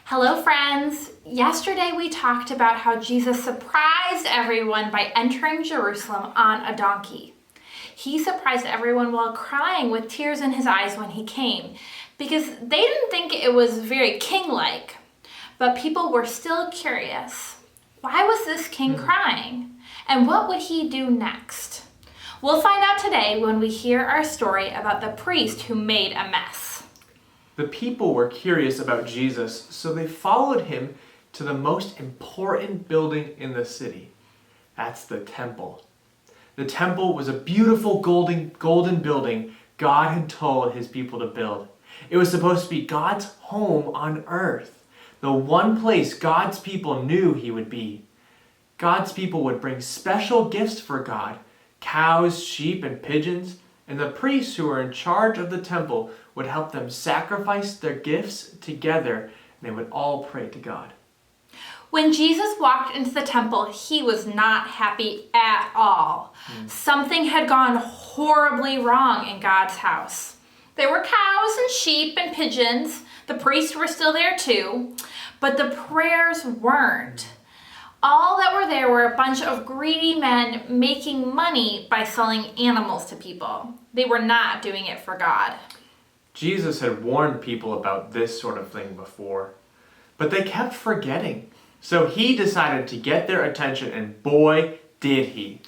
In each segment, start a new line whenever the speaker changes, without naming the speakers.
Hello friends! Yesterday we talked about how Jesus surprised everyone by entering Jerusalem on a donkey. He surprised everyone while crying with tears in his eyes when he came, because they didn't think it was very king-like. But people were still curious. Why was this king crying? And what would he do next? We'll find out today when we hear our story about the priest who made a mess.
The people were curious about Jesus, so they followed him to the most important building in the city. That's the temple. The temple was a beautiful golden building God had told his people to build. It was supposed to be God's home on earth, the one place God's people knew he would be. God's people would bring special gifts for God, cows, sheep, and pigeons, and the priests who were in charge of the temple would help them sacrifice their gifts together, and they would all pray to God.
When Jesus walked into the temple, he was not happy at all. Something had gone horribly wrong in God's house. There were cows and sheep and pigeons. The priests were still there too, but the prayers weren't. All that were there were a bunch of greedy men making money by selling animals to people. They were not doing it for God.
Jesus had warned people about this sort of thing before, but they kept forgetting. So he decided to get their attention, and boy, did he.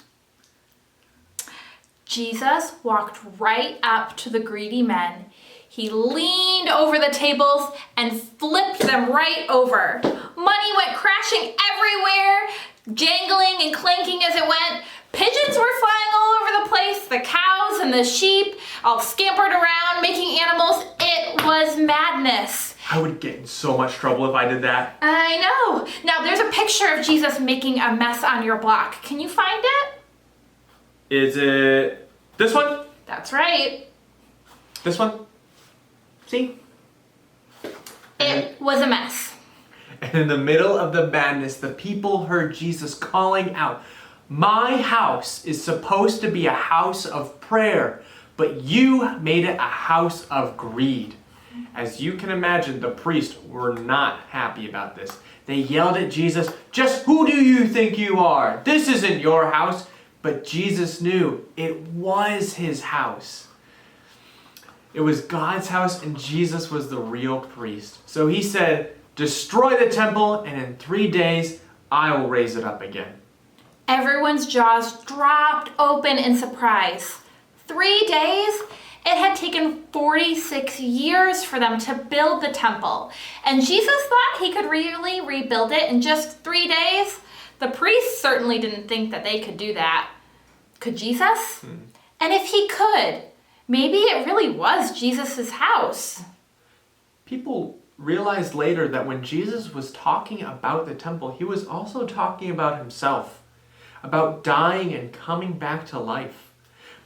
Jesus walked right up to the greedy men. He leaned over the tables and flipped them right over. Money went crashing everywhere, jangling and clanking as it went. Pigeons were flying all over the place. The cows and the sheep all scampered around, making animals. It was madness.
I would get in so much trouble if I did that.
I know. Now there's a picture of Jesus making a mess on your block. Can you find it?
Is it this one?
That's right.
This one? See?
It was a mess.
And in the middle of the madness, the people heard Jesus calling out, "My house is supposed to be a house of prayer, but you made it a house of greed." As you can imagine, the priests were not happy about this. They yelled at Jesus, "Just who do you think you are? This isn't your house." But Jesus knew it was his house. It was God's house, and Jesus was the real priest. So he said, "Destroy the temple, and in 3 days, I will raise it up again."
Everyone's jaws dropped open in surprise. 3 days? It had taken 46 years for them to build the temple. And Jesus thought he could really rebuild it in just 3 days? The priests certainly didn't think that they could do that. Could Jesus? And if he could, maybe it really was Jesus' house.
People realized later that when Jesus was talking about the temple, he was also talking about himself, about dying and coming back to life.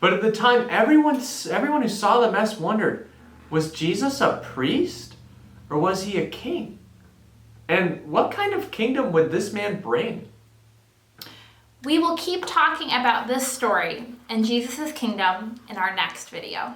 But at the time, everyone who saw the mess wondered, was Jesus a priest or was he a king? And what kind of kingdom would this man bring?
We will keep talking about this story and Jesus' kingdom in our next video.